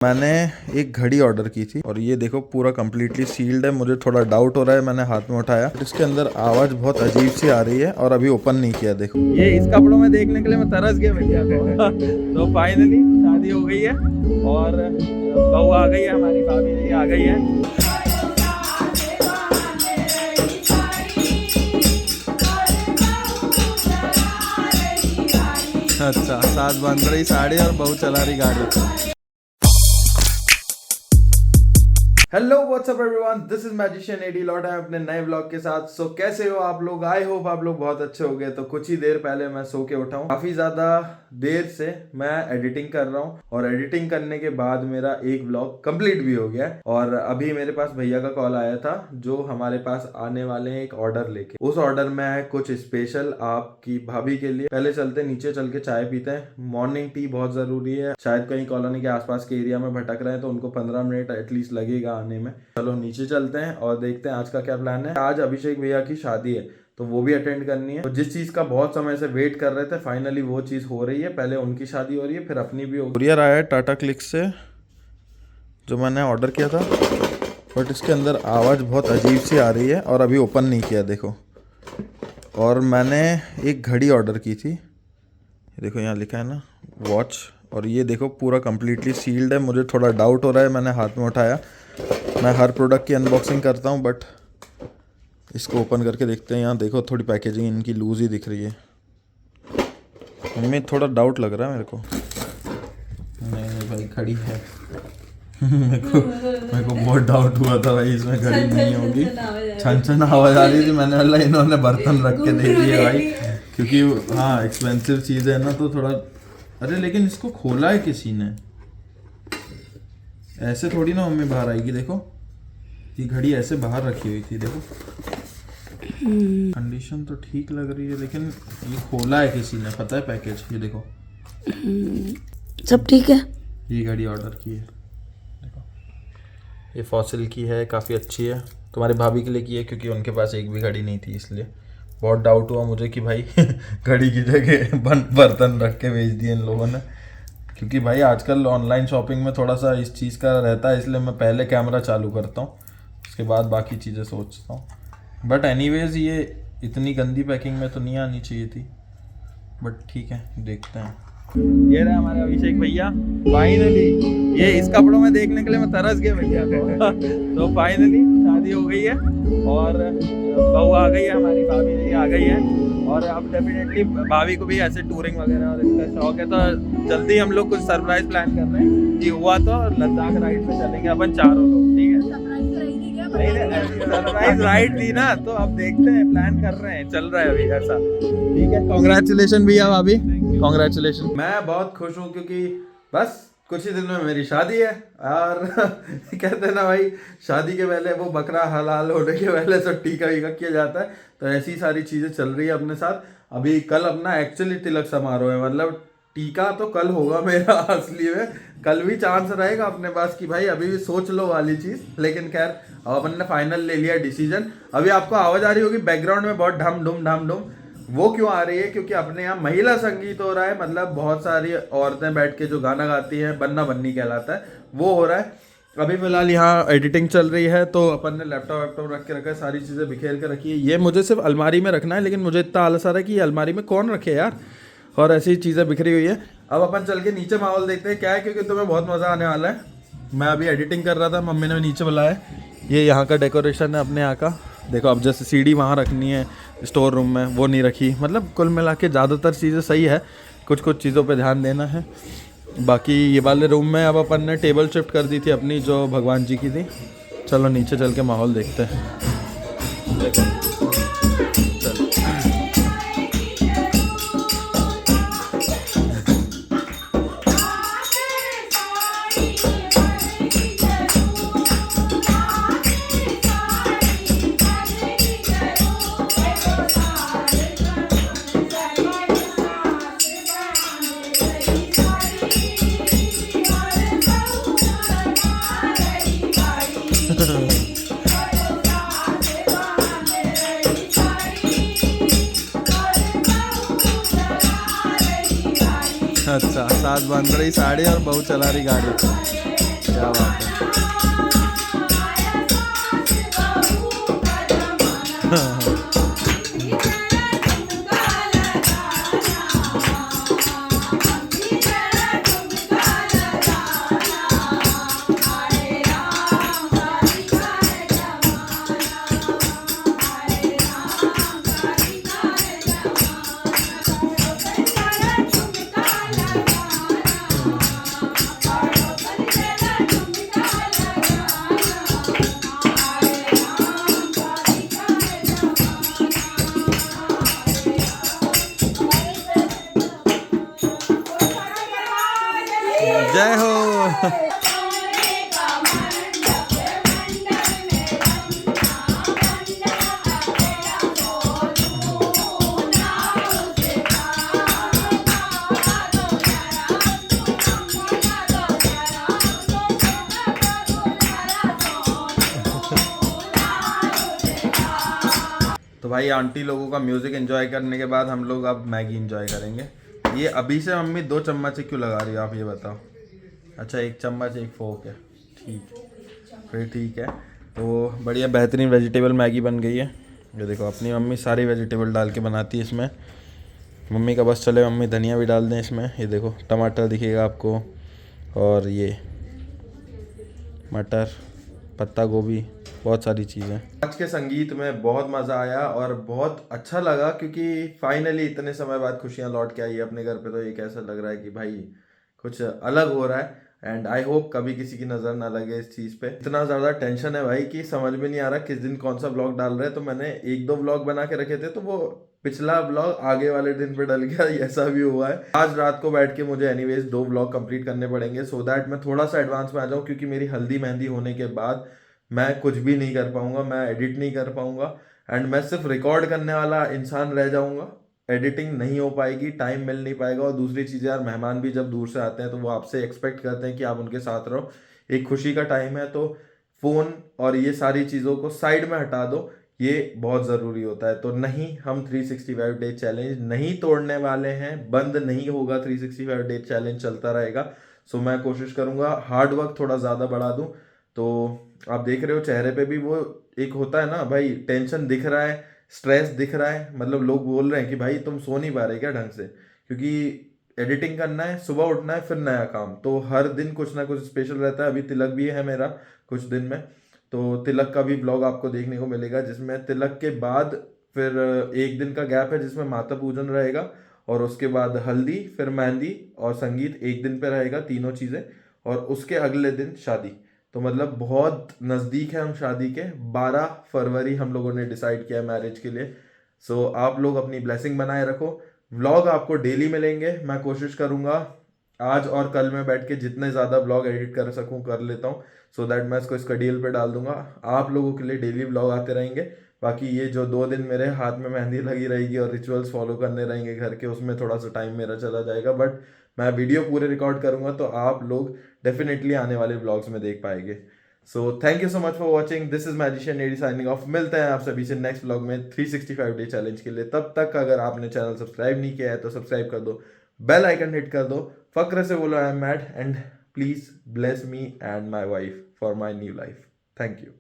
मैंने एक घड़ी ऑर्डर की थी और ये देखो पूरा कंप्लीटली सील्ड है। मुझे थोड़ा डाउट हो रहा है, मैंने हाथ में उठाया, इसके अंदर आवाज़ बहुत अजीब सी आ रही है और अभी ओपन नहीं किया। देखो ये इस कपड़ों में देखने के लिए मैं तरस गया भैया को। तो फाइनली शादी हो गई है और बहू आ गई है, हमारी भाभी जी आ गई है। अच्छा, सास बांध रही साड़ी और बहू चला रही गाड़ी। Hello what's up everyone, this is magician Eddie लौटा है अपने नए व्लॉग के साथ। सो कैसे हो आप लोग? आई होप आप लोग बहुत अच्छे हो गए। तो कुछ ही देर पहले मैं सो के उठा हूँ। काफी ज्यादा देर से मैं एडिटिंग कर रहा हूँ और एडिटिंग करने के बाद मेरा एक व्लॉग कंप्लीट भी हो गया है। और अभी मेरे पास भैया का कॉल आया था जो हमारे पास आने वाले हैं एक ऑर्डर लेके। उस ऑर्डर में है कुछ स्पेशल आपकी भाभी के लिए। पहले चलते नीचे, चल के चाय पीते हैं। मॉर्निंग टी बहुत जरूरी है। शायद कहीं कॉलोनी के आसपास के एरिया में भटक रहे हैं तो उनको 15 मिनट एटलीस्ट लगेगा आने में। चलो नीचे चलते हैं और देखते हैं आज का क्या प्लान है। आज अभिषेक भैया की शादी है तो वो भी अटेंड करनी है। तो जिस चीज का बहुत समय से वेट कर रहे थे फाइनली वो चीज हो रही है। पहले उनकी शादी हो रही है फिर अपनी भी हो। कुरियर आया है टाटा क्लिक से जो मैंने ऑर्डर किया था, बट इसके अंदर आवाज़ बहुत अजीब सी आ रही है और अभी ओपन नहीं किया। देखो, और मैंने एक घड़ी ऑर्डर की थी, देखो यहाँ लिखा है ना वॉच, और ये देखो पूरा कंप्लीटली सील्ड है। मुझे थोड़ा डाउट हो रहा है, मैंने हाथ में उठाया। मैं हर प्रोडक्ट की अनबॉक्सिंग करता हूँ बट इसको ओपन करके देखते हैं। यहाँ देखो थोड़ी पैकेजिंग इनकी लूज ही दिख रही है। मम्मी थोड़ा डाउट लग रहा है मेरे को। नहीं भाई घड़ी है। मेरे को बहुत डाउट हुआ था भाई इसमें घड़ी नहीं होगी। छन छन आवाज आ रही थी, मैंने बोला इन्होंने बर्तन रख के दे दिए भाई, क्योंकि हाँ एक्सपेंसिव चीज़ है ना तो थोड़ा। अरे लेकिन इसको खोला है किसी ने, ऐसे थोड़ी ना मम्मी बाहर आएगी। देखो ये घड़ी ऐसे बाहर रखी हुई थी, देखो कंडीशन तो ठीक लग रही है लेकिन ये खोला है किसी ने, पता है पैकेज। ये देखो सब ठीक है। ये घड़ी ऑर्डर की है, देखो ये फॉसिल की है, काफ़ी अच्छी है। तुम्हारी भाभी के लिए की है क्योंकि उनके पास एक भी घड़ी नहीं थी, इसलिए बहुत डाउट हुआ मुझे कि भाई घड़ी की जगह बर्तन रख के भेज दिए इन लोगों ने। क्योंकि भाई आजकल ऑनलाइन शॉपिंग में थोड़ा सा इस चीज़ का रहता है, इसलिए मैं पहले कैमरा चालू करता हूँ उसके बाद बाकी चीज़ें सोचता हूँ। बट एनीवेज ये इतनी गंदी पैकिंग में तो नहीं आनी चाहिए थी, बट ठीक है देखते हैं। ये रहा हमारे अभिषेक भैया फाइनली। ये इस कपड़ों में देखने के लिए मैं तरस गया भैया को। तो फाइनली शादी हो गई है और बहू आ गई है, हमारी भाभी जी आ गई है। और अब डेफिनेटली भाभी को भी ऐसे टूरिंग वगैरह और इसका शौक है तो जल्दी हम लोग कुछ सरप्राइज प्लान कर रहे हैं। ये हुआ तो लद्दाख राइड पे चलेंगे अपन चारों लोग, ठीक है? सरप्राइज राइड थी ना, तो अब देखते हैं, प्लान कर रहे हैं, चल रहा है अभी ऐसा, ठीक है? कांग्रेचुलेशन भैया भाभी, कांग्रेचुलेशन। मैं बहुत खुश हूँ क्योंकि बस कुछ ही दिन में मेरी शादी है। और कहते हैं ना भाई शादी के पहले वो बकरा हलाल होने के पहले सब टीका वीका किया जाता है, तो ऐसी सारी चीज़ें चल रही है अपने साथ। अभी कल अपना एक्चुअली तिलक समारोह है, मतलब टीका तो कल होगा मेरा असली में। कल भी चांस रहेगा अपने पास कि भाई अभी भी सोच लो वाली चीज़, लेकिन खैर अब अपन ने फाइनल ले लिया डिसीजन। अभी आपको आवाज़ आ रही होगी बैकग्राउंड में बहुत ढम ढुम, वो क्यों आ रही है? क्योंकि अपने यहाँ महिला संगीत हो रहा है, मतलब बहुत सारी औरतें बैठ के जो गाना गाती हैं, बन्ना बन्नी कहलाता है, वो हो रहा है। अभी फिलहाल यहाँ एडिटिंग चल रही है तो अपन ने लैपटॉप रख के रखा है, सारी चीज़ें बिखेर के रखी है। ये मुझे सिर्फ अलमारी में रखना है, लेकिन मुझे इतना आलस आ रहा है कि ये अलमारी में कौन रखे यार, और ऐसी चीज़ें बिखरी हुई है। अब अपन चल के नीचे माहौल देखते हैं क्या है, क्योंकि तुम्हें बहुत मज़ा आने वाला है। मैं अभी एडिटिंग कर रहा था, मम्मी ने नीचे बुलाया। ये यहाँ का डेकोरेशन है अपने यहाँ का, देखो। अब जैसे सीढ़ी वहाँ रखनी है स्टोर रूम में, वो नहीं रखी। मतलब कुल मिला के ज़्यादातर चीज़ें सही है, कुछ कुछ चीज़ों पे ध्यान देना है। बाकी ये वाले रूम में अब अपन ने टेबल शिफ्ट कर दी थी अपनी जो भगवान जी की थी। चलो नीचे चल के माहौल देखते हैं, देखो अच्छा, सास बांध रही साड़ी और बहू चला रही गाड़ी। क्या बात है। जय हो। तो भाई आंटी लोगों का म्यूजिक एंजॉय करने के बाद हम लोग अब मैगी एंजॉय करेंगे। ये अभी से मम्मी 2 चम्मच क्यों लगा रही हो आप ये बताओ। अच्छा 1 चम्मच 1 फोक है, ठीक है फिर ठीक है। तो बढ़िया बेहतरीन वेजिटेबल मैगी बन गई है। ये देखो अपनी मम्मी सारी वेजिटेबल डाल के बनाती है इसमें। मम्मी का बस चले मम्मी धनिया भी डाल दें इसमें। ये देखो टमाटर दिखेगा आपको, और ये मटर, पत्ता गोभी, बहुत सारी चीज़ें। आज के संगीत में बहुत मज़ा आया और बहुत अच्छा लगा, क्योंकि फाइनली इतने समय बाद खुशियाँ लौट के आई है अपने घर पे। तो ये कैसा लग रहा है कि भाई कुछ अलग हो रहा है। एंड आई होप कभी किसी की नज़र ना लगे इस चीज़ पे। इतना ज़्यादा टेंशन है भाई कि समझ में नहीं आ रहा किस दिन कौन सा व्लॉग डाल रहे हैं। तो मैंने 1-2 व्लॉग बना के रखे थे, तो वो पिछला व्लॉग आगे वाले दिन पे डल गया। ऐसा भी हुआ है। आज रात को बैठ के मुझे एनीवेज 2 व्लॉग कंप्लीट करने पड़ेंगे, सो दैट मैं थोड़ा सा एडवांस में आ जाऊँ, क्योंकि मेरी हल्दी मेहंदी होने के बाद मैं कुछ भी नहीं कर पाऊंगा, मैं एडिट नहीं कर पाऊंगा एंड मैं सिर्फ रिकॉर्ड करने वाला इंसान रह जाऊंगा। एडिटिंग नहीं हो पाएगी, टाइम मिल नहीं पाएगा। और दूसरी चीज़ यार, मेहमान भी जब दूर से आते हैं तो वो आपसे एक्सपेक्ट करते हैं कि आप उनके साथ रहो। एक खुशी का टाइम है, तो फ़ोन और ये सारी चीज़ों को साइड में हटा दो, ये बहुत ज़रूरी होता है। तो नहीं, हम 365 डे चैलेंज नहीं तोड़ने वाले हैं, बंद नहीं होगा। 365 डे चैलेंज चलता रहेगा। सो मैं कोशिश करूँगा हार्ड वर्क थोड़ा ज़्यादा बढ़ा दूँ। तो आप देख रहे हो चेहरे पे भी वो एक होता है ना भाई, टेंशन दिख रहा है, स्ट्रेस दिख रहा है। मतलब लोग बोल रहे हैं कि भाई तुम सो नहीं पा रहे क्या ढंग से, क्योंकि एडिटिंग करना है, सुबह उठना है, फिर नया काम। तो हर दिन कुछ ना कुछ स्पेशल रहता है। अभी तिलक भी है मेरा कुछ दिन में, तो तिलक का भी ब्लॉग आपको देखने को मिलेगा, जिसमें तिलक के बाद फिर 1 दिन का गैप है जिसमें माता पूजन रहेगा, और उसके बाद हल्दी, फिर मेहंदी और संगीत 1 दिन पे रहेगा, तीनों चीज़ें। और उसके अगले दिन शादी। तो मतलब बहुत नज़दीक है हम शादी के। 12 फरवरी हम लोगों ने डिसाइड किया मैरिज के लिए। सो आप लोग अपनी ब्लेसिंग बनाए रखो। व्लॉग आपको डेली मिलेंगे। मैं कोशिश करूँगा आज और कल में बैठ के जितने ज़्यादा व्लॉग एडिट कर सकूँ कर लेता हूँ, सो दैट मैं इसको स्केड्यूल पे डाल दूंगा। आप लोगों के लिए डेली व्लॉग आते रहेंगे। बाकी ये जो 2 दिन मेरे हाथ में मेहंदी लगी रहेगी और रिचुअल्स फॉलो करने रहेंगे घर के, उसमें थोड़ा सा टाइम मेरा चला जाएगा। बट मैं वीडियो पूरे रिकॉर्ड करूँगा, तो आप लोग डेफिनेटली आने वाले व्लॉग्स में देख पाएंगे। So thank you so much for watching. This is magician Eddie signing off. मिलते हैं आप सभी से नेक्स्ट व्लॉग में 365 डे चैलेंज के लिए। तब तक अगर आपने चैनल सब्सक्राइब नहीं किया है तो सब्सक्राइब कर दो, बेल आइकन हिट कर दो, फक्र से बोलो I am mad, and please bless me and my wife for my new life. Thank you.